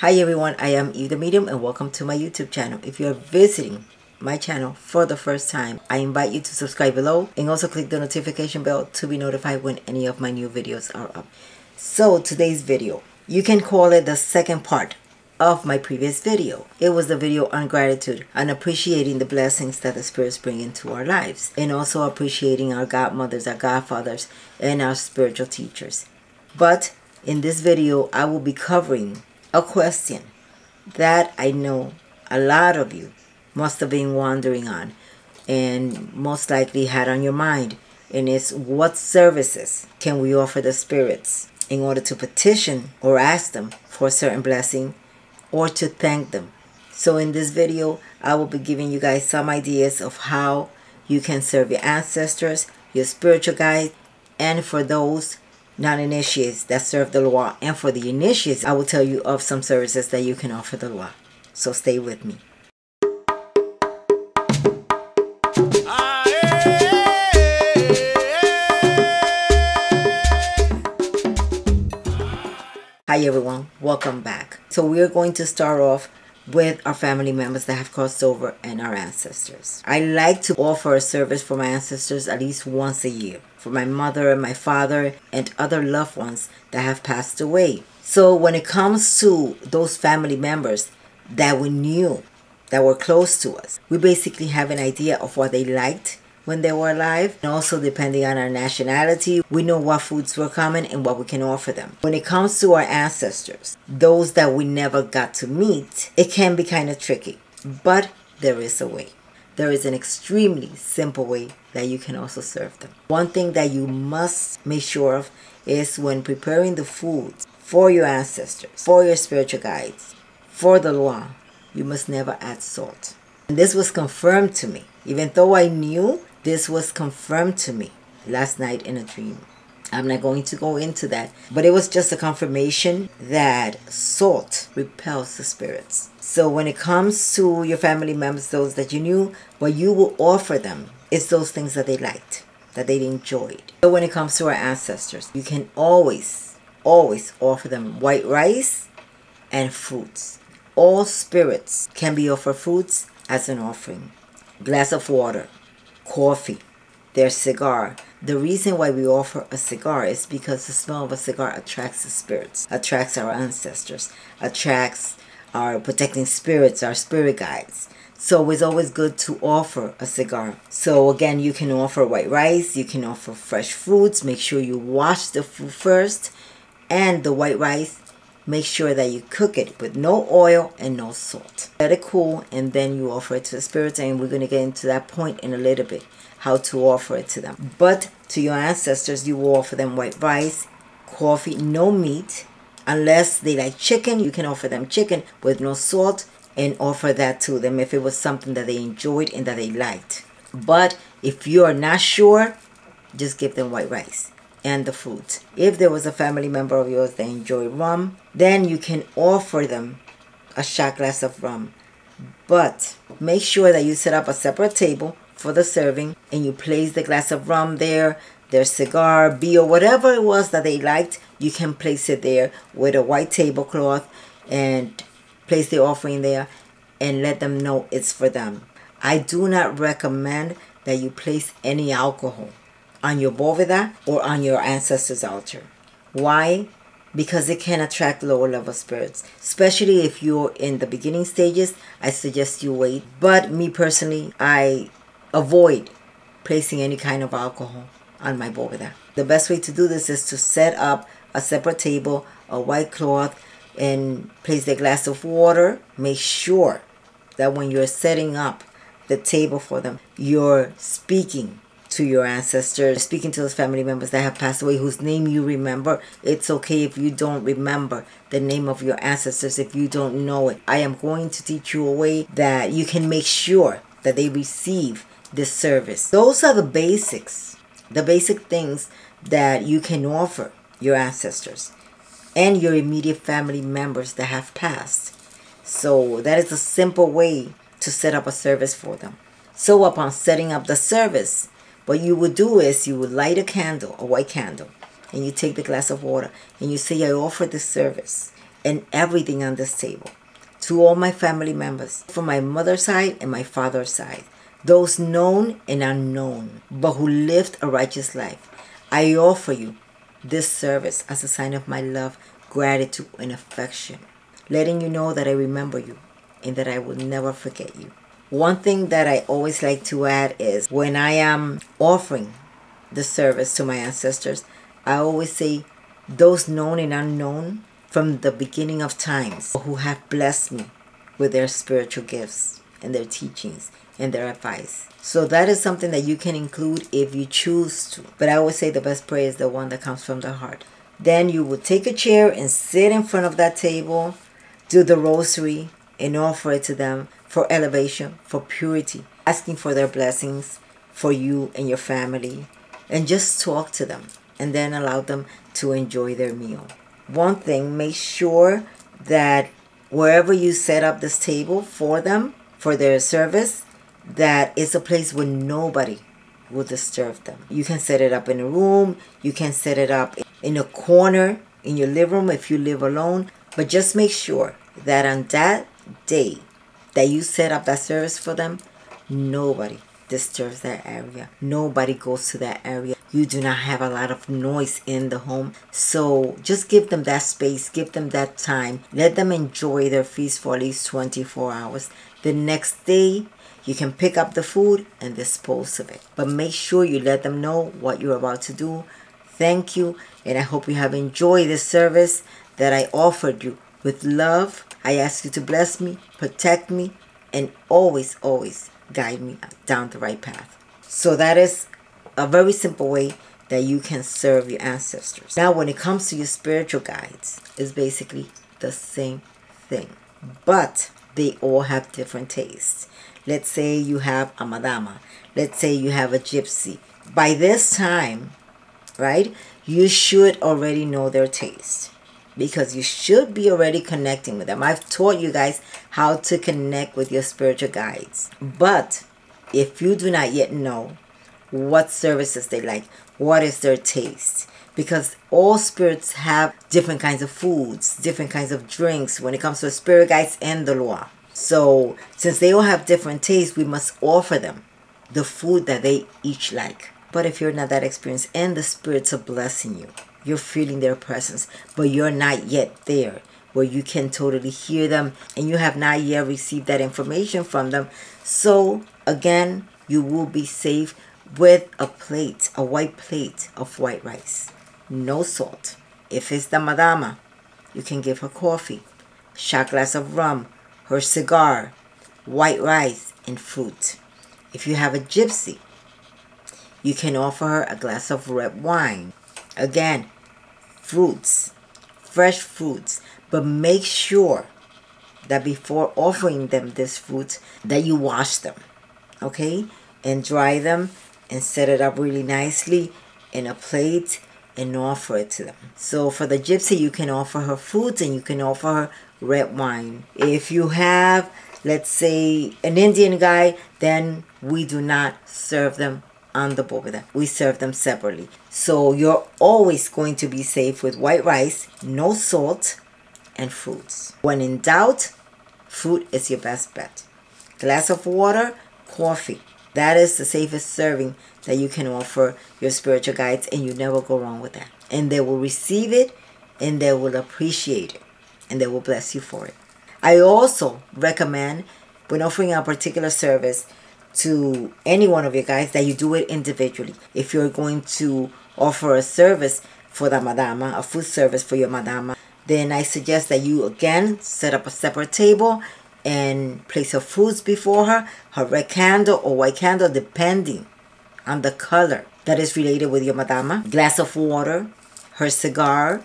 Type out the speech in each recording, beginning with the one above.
Hi everyone, I am evethemedium and welcome to my YouTube channel. If you are visiting my channel for the first time, I invite you to subscribe below and also click the notification bell to be notified when any of my new videos are up. So today's video, you can call it the second part of my previous video. It was the video on gratitude and appreciating the blessings that the spirits bring into our lives, and also appreciating our godmothers, our godfathers, and our spiritual teachers. But in this video, I will be covering a question that I know a lot of you must have been wondering on and most likely had on your mind, and it's what services can we offer the spirits in order to petition or ask them for a certain blessing or to thank them. So in this video, I will be giving you guys some ideas of how you can serve your ancestors, your spiritual guides, and for those non-initiates that serve the Lord, and for the initiates, I will tell you of some services that you can offer the Lord. So stay with me. Hi everyone, welcome back. So we're going to start off with our family members that have crossed over and our ancestors. I like to offer a service for my ancestors at least once a year, for my mother and my father and other loved ones that have passed away. So when it comes to those family members that we knew, that were close to us, we basically have an idea of what they liked when they were alive, and also depending on our nationality, we know what foods were common and what we can offer them. When it comes to our ancestors, those that we never got to meet, it can be kind of tricky, but there is a way. There is an extremely simple way that you can also serve them. One thing that you must make sure of is when preparing the foods for your ancestors, for your spiritual guides, for the Lord, you must never add salt. And this was confirmed to me. Even though I knew, this was confirmed to me last night in a dream. I'm not going to go into that, but it was just a confirmation that salt repels the spirits. So when it comes to your family members, those that you knew, what you will offer them is those things that they liked, that they enjoyed. So when it comes to our ancestors, you can always offer them white rice and fruits. All spirits can be offered fruits as an offering. Glass of water, coffee, their cigar. The reason why we offer a cigar is because the smell of a cigar attracts the spirits, attracts our ancestors, attracts our protecting spirits, our spirit guides. So it's always good to offer a cigar. So again, you can offer white rice, you can offer fresh fruits. Make sure you wash the food first, and the white rice, make sure that you cook it with no oil and no salt. Let it cool, and then you offer it to the spirits, and we're going to get into that point in a little bit, how to offer it to them. But to your ancestors, you will offer them white rice, coffee, no meat. Unless they like chicken, you can offer them chicken with no salt and offer that to them if it was something that they enjoyed and that they liked. But if you are not sure, just give them white rice and the fruit. If there was a family member of yours that enjoyed rum, then you can offer them a shot glass of rum. But make sure that you set up a separate table for the serving, and you place the glass of rum there, their cigar, beer, whatever it was that they liked, you can place it there with a white tablecloth and place the offering there and let them know it's for them. I do not recommend that you place any alcohol on your bóveda or on your ancestors' altar. Why? Because it can attract lower level spirits. Especially if you're in the beginning stages, I suggest you wait. But me personally, I avoid placing any kind of alcohol on my bóveda. The best way to do this is to set up a separate table, a white cloth, and place a glass of water. Make sure that when you're setting up the table for them, you're speaking to your ancestors, speaking to those family members that have passed away, whose name you remember. It's okay if you don't remember the name of your ancestors, if you don't know it. I am going to teach you a way that you can make sure that they receive this service. Those are the basics, the basic things that you can offer your ancestors and your immediate family members that have passed. So that is a simple way to set up a service for them. So upon setting up the service, what you would do is you would light a candle, a white candle, and you take the glass of water and you say, I offer this service and everything on this table. To all my family members, from my mother's side and my father's side, those known and unknown, but who lived a righteous life, I offer you this service as a sign of my love, gratitude, and affection, letting you know that I remember you and that I will never forget you. One thing that I always like to add is when I am offering the service to my ancestors, I always say those known and unknown from the beginning of times who have blessed me with their spiritual gifts and their teachings and their advice. So that is something that you can include if you choose to. But I always say the best prayer is the one that comes from the heart. Then you will take a chair and sit in front of that table, do the rosary, and offer it to them for elevation, for purity, asking for their blessings for you and your family, and just talk to them and then allow them to enjoy their meal. One thing, make sure that wherever you set up this table for them, for their service, that it's a place where nobody will disturb them. You can set it up in a room, you can set it up in a corner in your living room if you live alone, but just make sure that on that day that you set up that service for them, nobody disturbs that area. Nobody goes to that area. You do not have a lot of noise in the home. So just give them that space. Give them that time. Let them enjoy their feast for at least 24 hours. The next day, you can pick up the food and dispose of it. But make sure you let them know what you're about to do. Thank you. And I hope you have enjoyed this service that I offered you with love. I ask you to bless me, protect me, and always, always guide me down the right path. So that is a very simple way that you can serve your ancestors. Now, when it comes to your spiritual guides, it's basically the same thing, but they all have different tastes. Let's say you have a madama. Let's say you have a gypsy. By this time, right, you should already know their taste, because you should be already connecting with them. I've taught you guys how to connect with your spiritual guides. But if you do not yet know what services they like, what is their taste, because all spirits have different kinds of foods, different kinds of drinks when it comes to the spirit guides and the Loa. So since they all have different tastes, we must offer them the food that they each like. But if you're not that experienced and the spirits are blessing you, you're feeling their presence, but you're not yet there where you can totally hear them and you have not yet received that information from them. So again, you will be safe with a plate, a white plate of white rice. No salt. If it's the madama, you can give her coffee, shot glass of rum, her cigar, white rice, and fruit. If you have a gypsy, you can offer her a glass of red wine. Again, fruits, fresh fruits, but make sure that before offering them this fruit that you wash them, okay, and dry them and set it up really nicely in a plate and offer it to them. So for the gypsy, you can offer her fruits and you can offer her red wine. If you have, let's say, an Indian guy, then we do not serve them on the boveda. We serve them separately. So you're always going to be safe with white rice, no salt, and fruits. When in doubt, fruit is your best bet. Glass of water, coffee. That is the safest serving that you can offer your spiritual guides, and you never go wrong with that. And they will receive it, and they will appreciate it, and they will bless you for it. I also recommend, when offering a particular service to any one of your guides, that you do it individually. If you're going to offer a service for the madama, a food service for your madama, then I suggest that you again set up a separate table and place her foods before her, her red candle or white candle, depending on the color that is related with your madama, glass of water, her cigar,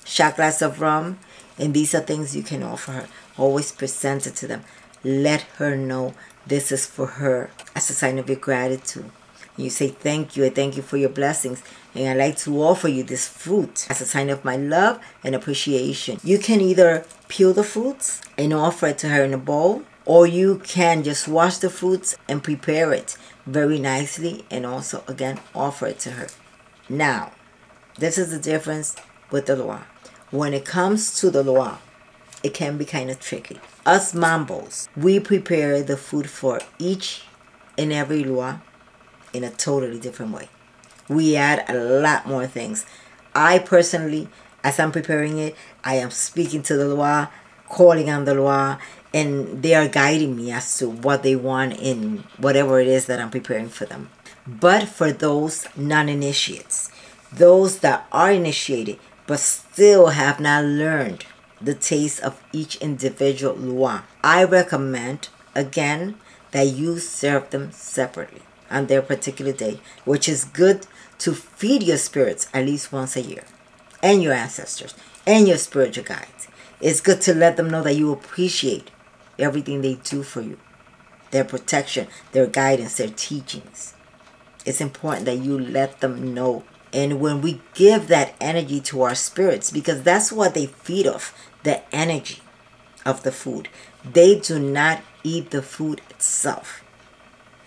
shot glass of rum, and these are things you can offer her. Always present it to them. Let her know this is for her as a sign of your gratitude. You say, thank you, I thank you for your blessings, and I'd like to offer you this fruit as a sign of my love and appreciation. You can either peel the fruits and offer it to her in a bowl, or you can just wash the fruits and prepare it very nicely and also, again, offer it to her. Now, this is the difference with the Loa. When it comes to the Loa, it can be kind of tricky. Us Mambos, we prepare the food for each and every Lua in a totally different way. We add a lot more things. I personally, as I'm preparing it, I am speaking to the Lua, calling on the Lua, and they are guiding me as to what they want in whatever it is that I'm preparing for them. But for those non-initiates, those that are initiated but still have not learned the taste of each individual Lua, I recommend, again, that you serve them separately on their particular day, which is good to feed your spirits at least once a year, and your ancestors, and your spiritual guides. It's good to let them know that you appreciate everything they do for you, their protection, their guidance, their teachings. It's important that you let them know. And when we give that energy to our spirits, because that's what they feed off, the energy of the food. They do not eat the food itself.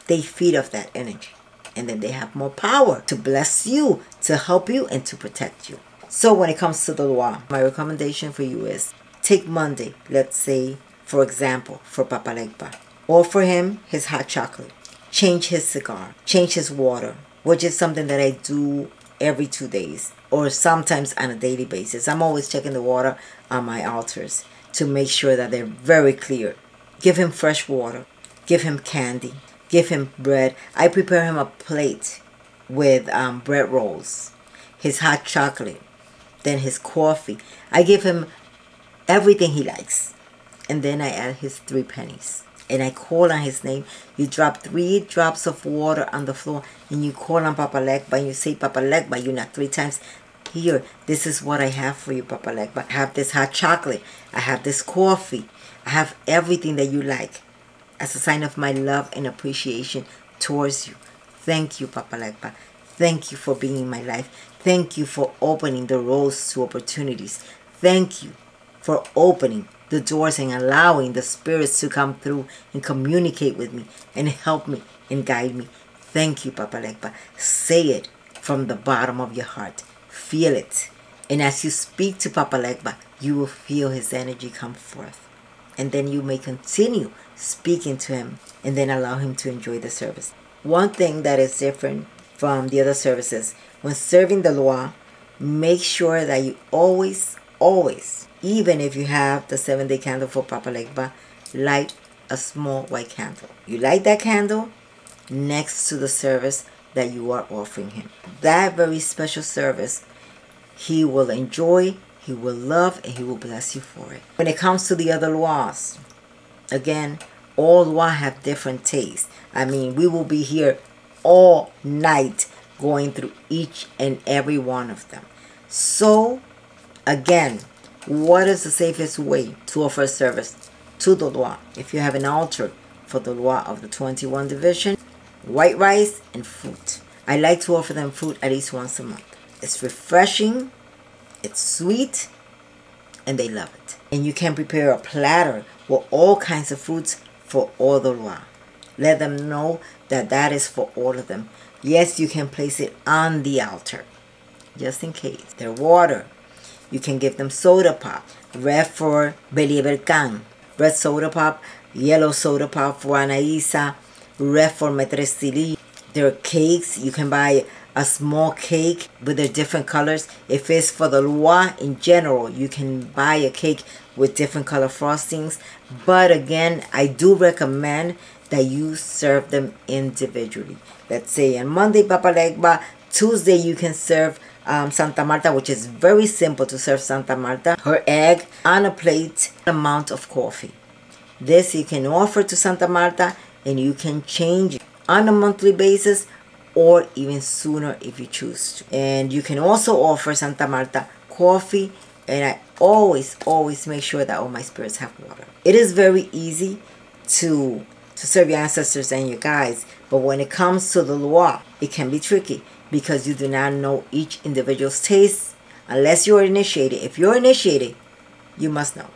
They feed off that energy. And then they have more power to bless you, to help you, and to protect you. So when it comes to the Lua, my recommendation for you is take Monday, let's say, for example, for Papa Legba. Offer him his hot chocolate. Change his cigar. Change his water, which is something that I do every 2 days or sometimes on a daily basis. I'm always checking the water on my altars to make sure that they're very clear. Give him fresh water. Give him candy. Give him bread. I prepare him a plate with bread rolls, his hot chocolate, then his coffee. I give him everything he likes. And then I add his 3 pennies. And I call on his name. You drop 3 drops of water on the floor and you call on Papa Legba and you say, Papa Legba, you knock 3 times. Here, this is what I have for you, Papa Legba. I have this hot chocolate. I have this coffee. I have everything that you like as a sign of my love and appreciation towards you. Thank you, Papa Legba. Thank you for being in my life. Thank you for opening the roads to opportunities. Thank you for opening the doors and allowing the spirits to come through and communicate with me and help me and guide me. Thank you, Papa Legba. Say it from the bottom of your heart. Feel it. And as you speak to Papa Legba, you will feel his energy come forth. And then you may continue speaking to him and then allow him to enjoy the service. One thing that is different from the other services, when serving the Lua, make sure that you always, even if you have the 7-day candle for Papa Legba, light a small white candle. You light that candle next to the service that you are offering him. That very special service, he will enjoy, he will love, and he will bless you for it. When it comes to the other Luas, again, all Lua have different tastes. I mean, we will be here all night going through each and every one of them. So, again, what is the safest way to offer a service to the Lua? If you have an altar for the Lua of the 21 division, white rice and fruit. I like to offer them fruit at least once a month. It's refreshing, it's sweet, and they love it. And you can prepare a platter with all kinds of fruits for all the Lua. Let them know that that is for all of them. Yes, you can place it on the altar, just in case. Their water. You can give them soda pop. Red for Beliebelcan. Red soda pop. Yellow soda pop for Anaisa. Red for Metrestili. Their cakes. You can buy a small cake with their different colors. If it's for the Lua in general, you can buy a cake with different color frostings. But again, I do recommend that you serve them individually. Let's say on Monday, Papa Legba. Tuesday, you can serve Santa Marta, which is very simple to serve Santa Marta. Her egg on a plate, amount of coffee. This you can offer to Santa Marta and you can change it on a monthly basis or even sooner if you choose to. And you can also offer Santa Marta coffee, and I always make sure that all my spirits have water. It is very easy to serve your ancestors and your guides, but when it comes to the Lua, it can be tricky because you do not know each individual's taste unless you are initiated. If you're initiated, you must know,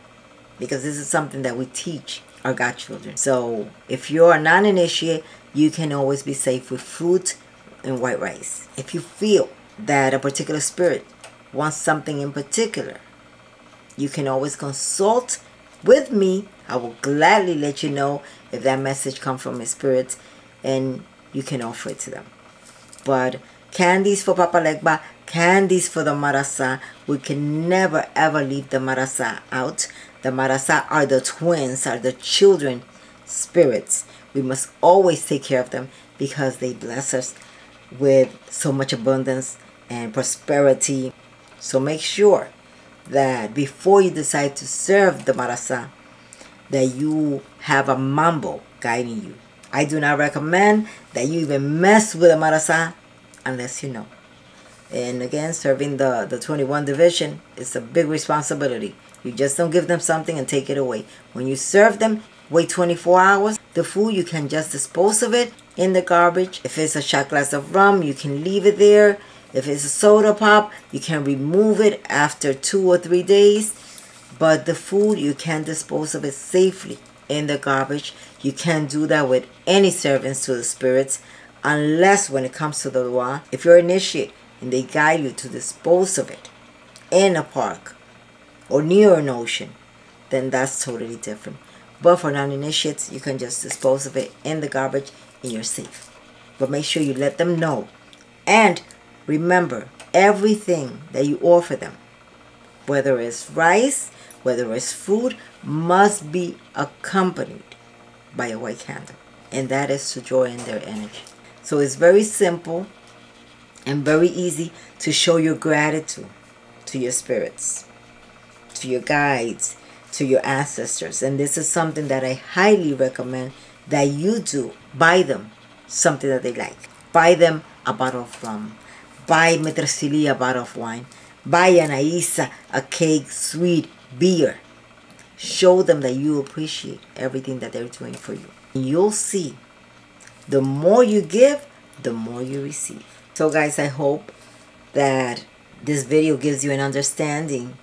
because this is something that we teach our godchildren. So if you're a non-initiate, you can always be safe with fruit and white rice. If you feel that a particular spirit wants something in particular, you can always consult with me, I will gladly let you know if that message comes from my spirits, and you can offer it to them. But candies for Papa Legba, candies for the Marasa. We can never ever leave the Marasa out. The Marasa are the twins, are the children spirits. We must always take care of them because they bless us with so much abundance and prosperity. So make sure that before you decide to serve the Marasa, that you have a mambo guiding you. I do not recommend that you even mess with a Marasa unless you know. And again, serving the 21 division is a big responsibility. You just don't give them something and take it away. When you serve them, wait 24 hours. The food, you can just dispose of it in the garbage. If it's a shot glass of rum, you can leave it there. If it's a soda pop, you can remove it after 2 or 3 days. But the food, you can dispose of it safely in the garbage. You can't do that with any servants to the spirits, unless when it comes to the law, if you're initiate and they guide you to dispose of it in a park or near an ocean, then that's totally different. But for non-initiates, you can just dispose of it in the garbage and you're safe. But make sure you let them know. And remember, everything that you offer them, whether it's rice, whether it's food, must be accompanied by a white candle. And that is to draw in their energy. So it's very simple and very easy to show your gratitude to your spirits, to your guides, to your ancestors. And this is something that I highly recommend that you do. Buy them something that they like. Buy them a bottle of rum. Buy Metrasili a bottle of wine. Buy Anaisa a cake, sweet, beer. Show them that you appreciate everything that they're doing for you. And you'll see, the more you give, the more you receive. So guys, I hope that this video gives you an understanding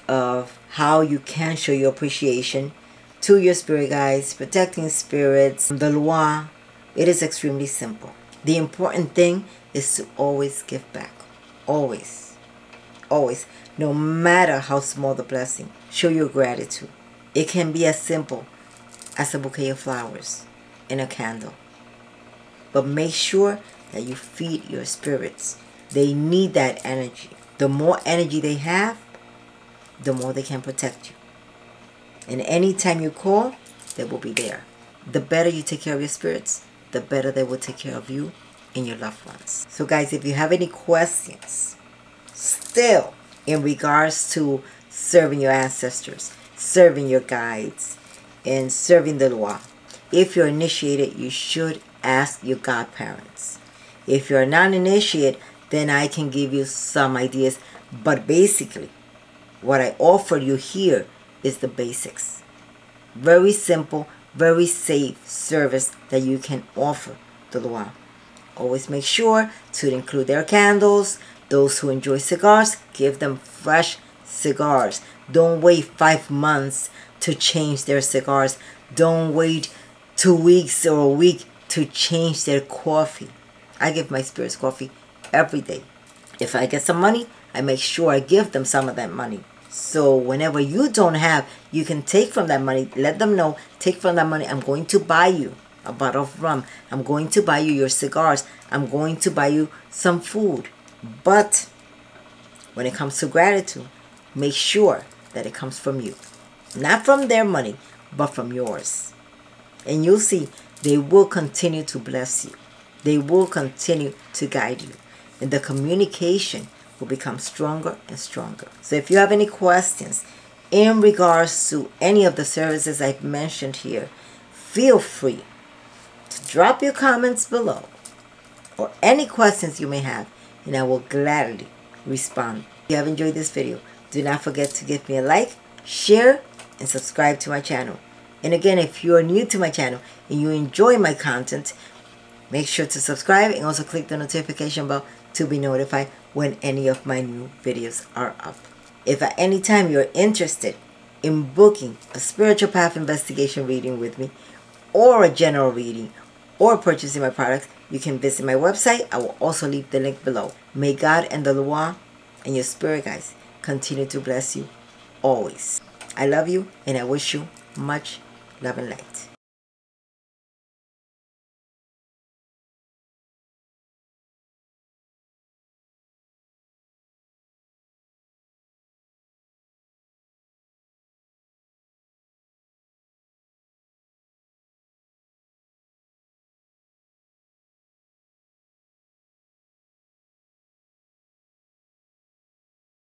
of how you can show your appreciation to your spirit guides, protecting spirits, the Loi. It is extremely simple. The important thing is to always give back. Always. Always. No matter how small the blessing, show your gratitude. It can be as simple as a bouquet of flowers and a candle. But make sure that you feed your spirits. They need that energy. The more energy they have, the more they can protect you. And anytime you call, they will be there. The better you take care of your spirits, the better they will take care of you and your loved ones. So guys, if you have any questions still in regards to serving your ancestors, serving your guides, and serving the Loi, if you're initiated, you should ask your godparents. If you're non-initiate, then I can give you some ideas. But basically, what I offer you here is the basics. Very simple, very safe service that you can offer the Loi. Always make sure to include their candles. Those who enjoy cigars, give them fresh cigars. Don't wait 5 months to change their cigars. Don't wait 2 weeks or a week to change their coffee. I give my spirits coffee every day. If I get some money, I make sure I give them some of that money. So whenever you don't have, you can take from that money. Let them know, take from that money. I'm going to buy you a bottle of rum. I'm going to buy you your cigars. I'm going to buy you some food. But when it comes to gratitude, make sure that it comes from you. Not from their money, but from yours. And you'll see, they will continue to bless you. They will continue to guide you. And the communication will become stronger and stronger. So if you have any questions in regards to any of the services I've mentioned here, feel free to drop your comments below or any questions you may have, and I will gladly respond. If you have enjoyed this video, do not forget to give me a like, share, and subscribe to my channel. And again, if you are new to my channel and you enjoy my content, make sure to subscribe and also click the notification bell to be notified when any of my new videos are up. If at any time you're interested in booking a spiritual path investigation reading with me, or a general reading, or purchasing my products, you can visit my website. I will also leave the link below. May God and the Loi and your spirit guides continue to bless you always. I love you and I wish you much love and light.